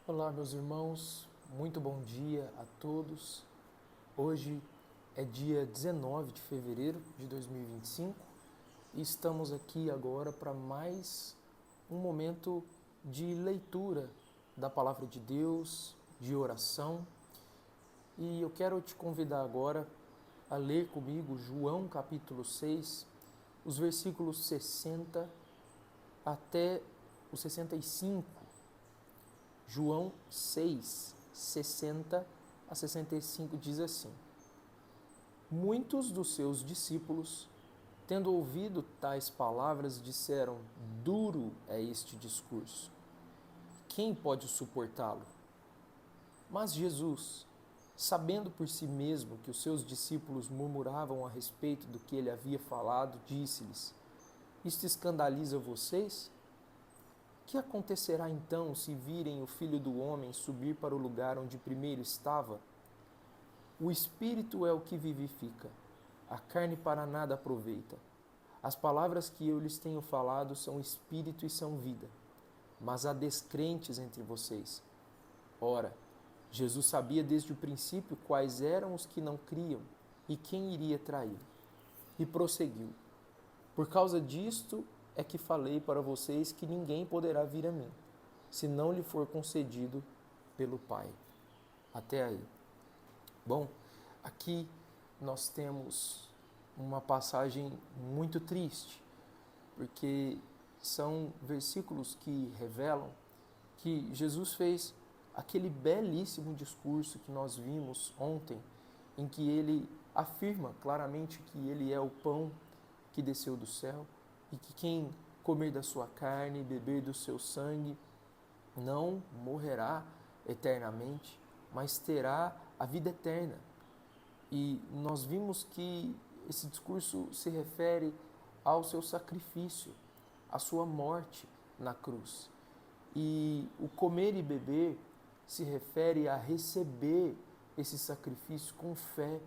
Olá, meus irmãos, muito bom dia a todos. Hoje é dia 19 de fevereiro de 2025 e estamos aqui agora para mais um momento de leitura da Palavra de Deus, de oração. E eu quero te convidar agora a ler comigo João capítulo 6, os versículos 60 até o 65. João 6, 60 a 65 diz assim: Muitos dos seus discípulos, tendo ouvido tais palavras, disseram: Duro é este discurso. Quem pode suportá-lo? Mas Jesus, sabendo por si mesmo que os seus discípulos murmuravam a respeito do que ele havia falado, disse-lhes: Isto escandaliza vocês? Que acontecerá então se virem o Filho do Homem subir para o lugar onde primeiro estava? O Espírito é o que vivifica, a carne para nada aproveita. As palavras que eu lhes tenho falado são espírito e são vida. Mas há descrentes entre vocês. Ora, Jesus sabia desde o princípio quais eram os que não criam e quem iria traí-lo. E prosseguiu: Por causa disto é que falei para vocês que ninguém poderá vir a mim, se não lhe for concedido pelo Pai. Até aí. Bom, aqui nós temos uma passagem muito triste, porque são versículos que revelam que Jesus fez aquele belíssimo discurso que nós vimos ontem, em que ele afirma claramente que ele é o pão que desceu do céu e que quem comer da sua carne e beber do seu sangue não morrerá eternamente, mas terá a vida eterna. E nós vimos que esse discurso se refere ao seu sacrifício, à sua morte na cruz. E o comer e beber se refere a receber esse sacrifício com fé,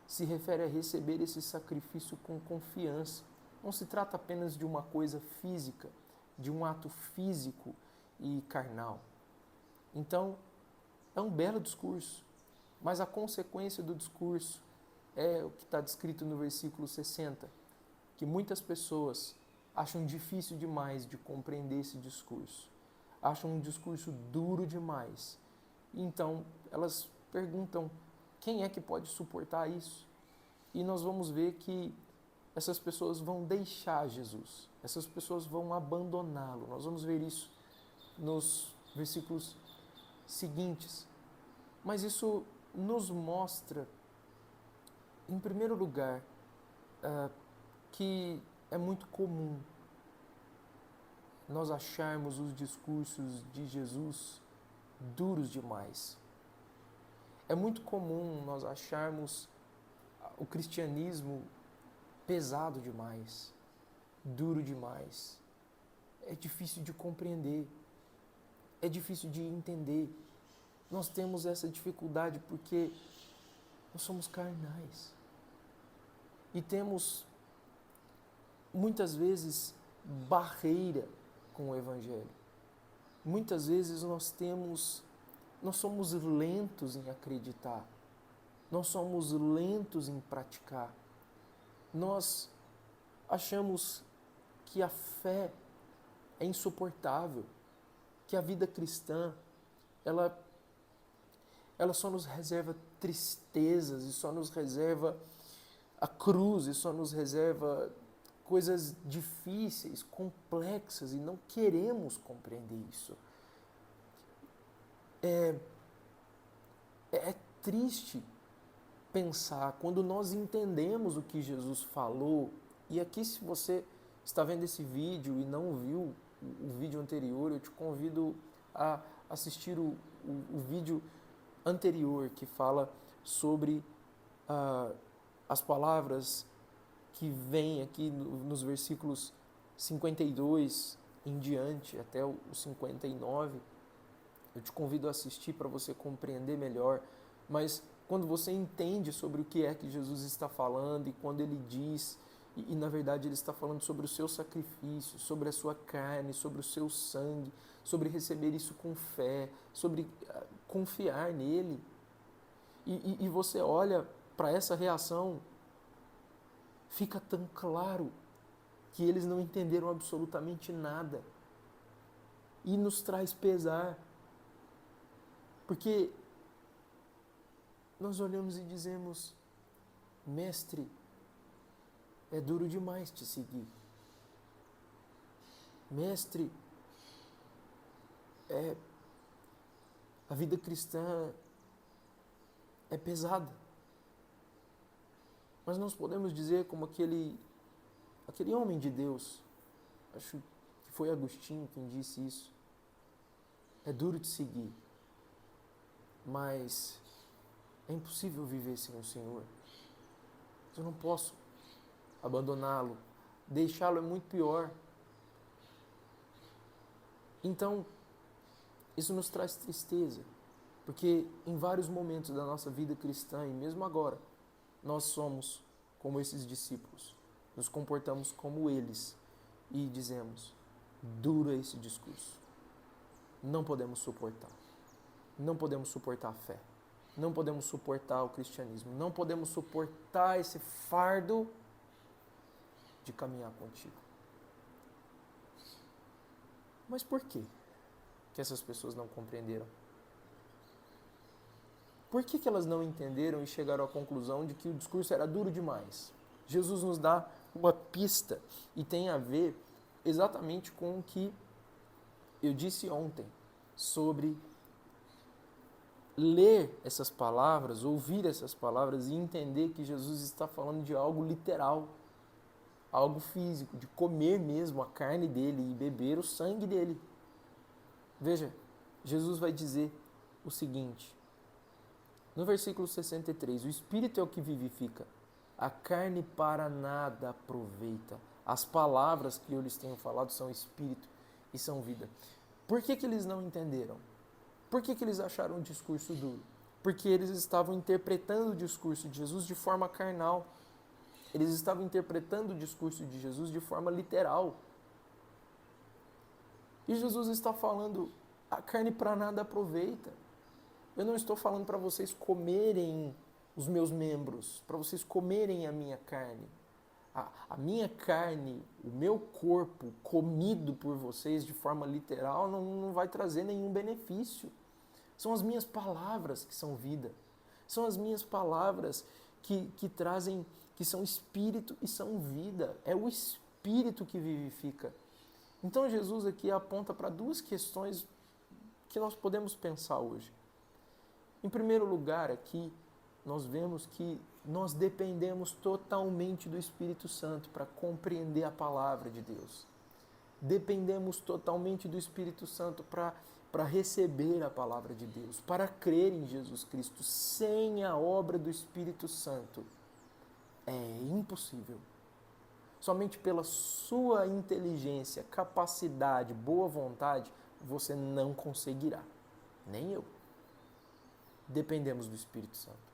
se refere a receber esse sacrifício com confiança. Não se trata apenas de uma coisa física, de um ato físico e carnal. Então, é um belo discurso, mas a consequência do discurso é o que está descrito no versículo 60, que muitas pessoas acham difícil demais de compreender esse discurso, acham um discurso duro demais. Então, elas perguntam: quem é que pode suportar isso? E nós vamos ver que essas pessoas vão deixar Jesus, essas pessoas vão abandoná-lo. Nós vamos ver isso nos versículos seguintes. Mas isso nos mostra, em primeiro lugar, que é muito comum nós acharmos os discursos de Jesus duros demais. É muito comum nós acharmos o cristianismo pesado demais, duro demais. É difícil de compreender, é difícil de entender. Nós temos essa dificuldade porque nós somos carnais e temos muitas vezes barreira com o Evangelho. Muitas vezes nós somos lentos em acreditar, nós somos lentos em praticar. Nós achamos que a fé é insuportável, que a vida cristã ela só nos reserva tristezas e só nos reserva a cruz e só nos reserva coisas difíceis, complexas, e não queremos compreender isso. É triste pensar quando nós entendemos o que Jesus falou. E aqui, se você está vendo esse vídeo e não viu o vídeo anterior, eu te convido a assistir o vídeo anterior, que fala sobre as palavras que vêm aqui nos versículos 52 em diante até o 59. Eu te convido a assistir para você compreender melhor. Mas quando você entende sobre o que é que Jesus está falando e quando ele diz E na verdade ele está falando sobre o seu sacrifício, sobre a sua carne, sobre o seu sangue, sobre receber isso com fé, sobre confiar nele. E você olha para essa reação, fica tão claro que eles não entenderam absolutamente nada. E nos traz pesar, porque nós olhamos e dizemos: mestre, é duro demais te seguir. Mestre, a vida cristã é pesada. Mas nós podemos dizer como aquele homem de Deus, acho que foi Agostinho quem disse isso: é duro te seguir, mas é impossível viver sem o Senhor. Eu não posso abandoná-lo, deixá-lo é muito pior. Então, isso nos traz tristeza, porque em vários momentos da nossa vida cristã, e mesmo agora, nós somos como esses discípulos, nos comportamos como eles e dizemos: duro é esse discurso, não podemos suportar, não podemos suportar a fé, não podemos suportar o cristianismo, não podemos suportar esse fardo de caminhar contigo. Mas por quê que essas pessoas não compreenderam? Por que elas não entenderam e chegaram à conclusão de que o discurso era duro demais? Jesus nos dá uma pista e tem a ver exatamente com o que eu disse ontem sobre ler essas palavras, ouvir essas palavras e entender que Jesus está falando de algo literal, algo físico, de comer mesmo a carne dele e beber o sangue dele. Veja, Jesus vai dizer o seguinte, no versículo 63, o Espírito é o que vivifica, a carne para nada aproveita. As palavras que eu lhes tenho falado são Espírito e são vida. Por que eles não entenderam? Por que eles acharam o discurso duro? Porque eles estavam interpretando o discurso de Jesus de forma carnal. Eles estavam interpretando o discurso de Jesus de forma literal. E Jesus está falando, a carne para nada aproveita. Eu não estou falando para vocês comerem os meus membros, para vocês comerem a minha carne. A minha carne, o meu corpo comido por vocês de forma literal não vai trazer nenhum benefício. São as minhas palavras que são vida. São as minhas palavras que trazem, que são espírito e são vida. É o espírito que vivifica. Então Jesus aqui aponta para duas questões que nós podemos pensar hoje. Em primeiro lugar, aqui, nós vemos que nós dependemos totalmente do Espírito Santo para compreender a palavra de Deus. Dependemos totalmente do Espírito Santo para receber a palavra de Deus, para crer em Jesus Cristo. Sem a obra do Espírito Santo, é impossível. Somente pela sua inteligência, capacidade, boa vontade, você não conseguirá. Nem eu. Dependemos do Espírito Santo.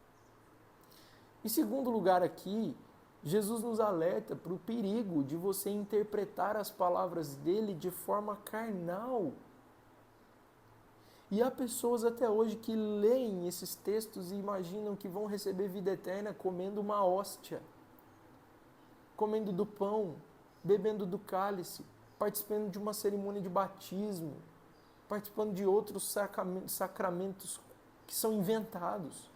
Em segundo lugar aqui, Jesus nos alerta para o perigo de você interpretar as palavras dele de forma carnal. E há pessoas até hoje que leem esses textos e imaginam que vão receber vida eterna comendo uma hóstia, comendo do pão, bebendo do cálice, participando de uma cerimônia de batismo, participando de outros sacramentos que são inventados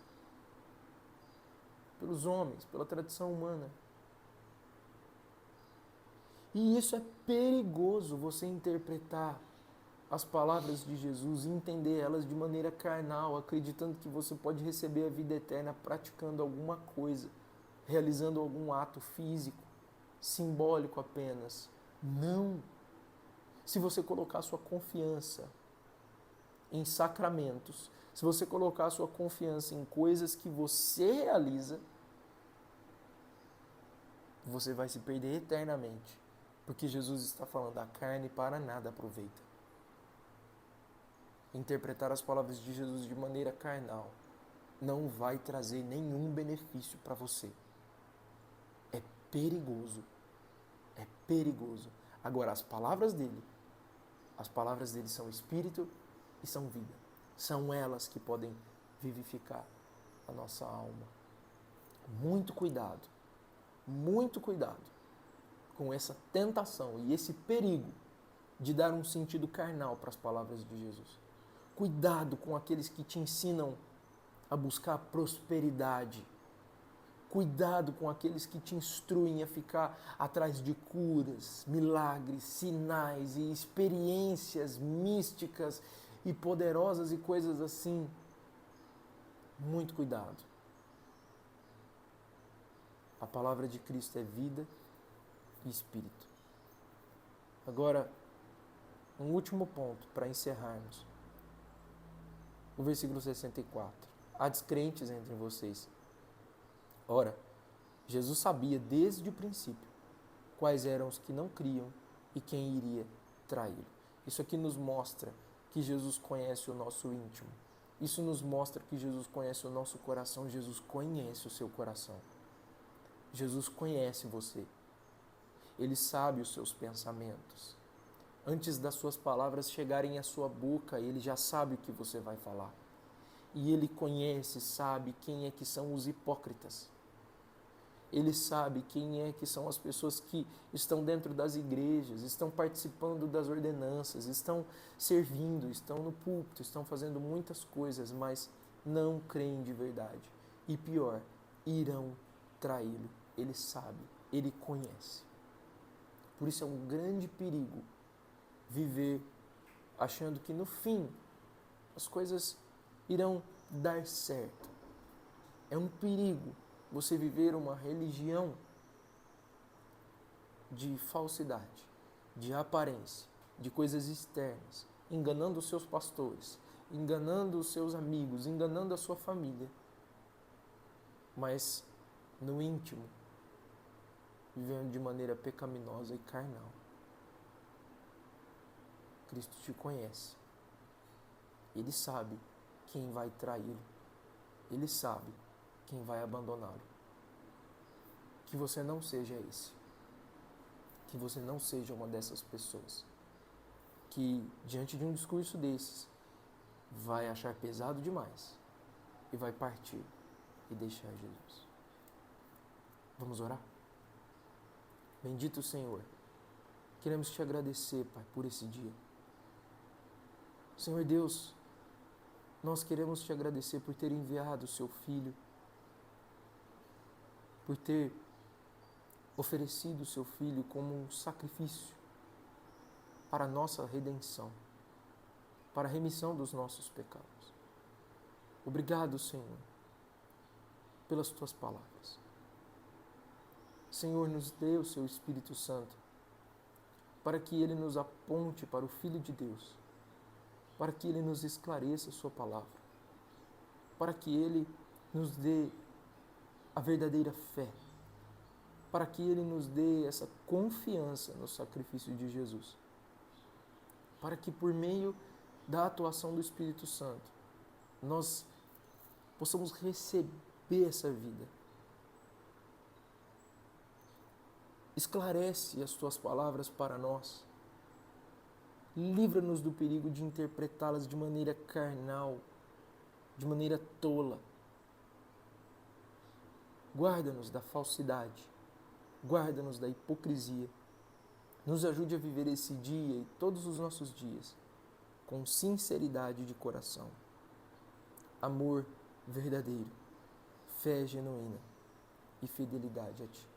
pelos homens, pela tradição humana. E isso é perigoso, você interpretar as palavras de Jesus e entender elas de maneira carnal, acreditando que você pode receber a vida eterna praticando alguma coisa, realizando algum ato físico, simbólico apenas. Não! Se você colocar sua confiança em sacramentos, se você colocar sua confiança em coisas que você realiza, você vai se perder eternamente. Porque Jesus está falando, a carne para nada aproveita. Interpretar as palavras de Jesus de maneira carnal não vai trazer nenhum benefício para você. É perigoso. É perigoso. Agora, as palavras dele são espírito e são vida. São elas que podem vivificar a nossa alma. Muito cuidado com essa tentação e esse perigo de dar um sentido carnal para as palavras de Jesus. Cuidado com aqueles que te ensinam a buscar prosperidade. Cuidado com aqueles que te instruem a ficar atrás de curas, milagres, sinais e experiências místicas e poderosas e coisas assim. Muito cuidado. A palavra de Cristo é vida e espírito. Agora, um último ponto para encerrarmos. O versículo 64. Há descrentes entre vocês. Ora, Jesus sabia desde o princípio quais eram os que não criam e quem iria traí-lo. Isso aqui nos mostra que Jesus conhece o nosso íntimo. Isso nos mostra que Jesus conhece o nosso coração. Jesus conhece o seu coração. Jesus conhece você. Ele sabe os seus pensamentos. Antes das suas palavras chegarem à sua boca, ele já sabe o que você vai falar. E ele conhece, sabe quem é que são os hipócritas. Ele sabe quem é que são as pessoas que estão dentro das igrejas, estão participando das ordenanças, estão servindo, estão no púlpito, estão fazendo muitas coisas, mas não creem de verdade. E pior, irão traí-lo. Ele sabe, ele conhece. Por isso é um grande perigo viver achando que no fim as coisas irão dar certo. É um perigo você viver uma religião de falsidade, de aparência, de coisas externas, enganando os seus pastores, enganando os seus amigos, enganando a sua família. Mas no íntimo, vivendo de maneira pecaminosa e carnal. Cristo te conhece. Ele sabe quem vai traí-lo. Ele sabe quem vai abandoná-lo. Que você não seja esse. Que você não seja uma dessas pessoas que, diante de um discurso desses, vai achar pesado demais e vai partir e deixar Jesus. Vamos orar? Bendito Senhor, queremos te agradecer, Pai, por esse dia. Senhor Deus, nós queremos te agradecer por ter enviado o seu Filho, por ter oferecido o seu Filho como um sacrifício para a nossa redenção, para a remissão dos nossos pecados. Obrigado, Senhor, pelas tuas palavras. Senhor, nos dê o seu Espírito Santo para que ele nos aponte para o Filho de Deus, para que ele nos esclareça a sua palavra, para que ele nos dê a verdadeira fé, para que ele nos dê essa confiança no sacrifício de Jesus, para que por meio da atuação do Espírito Santo nós possamos receber essa vida. Esclarece as tuas palavras para nós. Livra-nos do perigo de interpretá-las de maneira carnal, de maneira tola. Guarda-nos da falsidade, guarda-nos da hipocrisia. Nos ajude a viver esse dia e todos os nossos dias com sinceridade de coração, amor verdadeiro, fé genuína e fidelidade a Ti.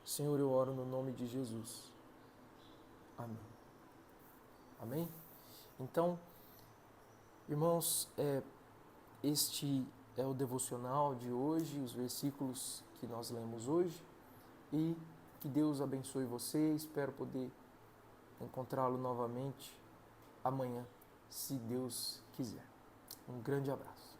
Senhor, eu oro no nome de Jesus. Amém. Amém? Então, irmãos, este é o devocional de hoje, os versículos que nós lemos hoje, e que Deus abençoe você. Espero poder encontrá-lo novamente amanhã, se Deus quiser. Um grande abraço.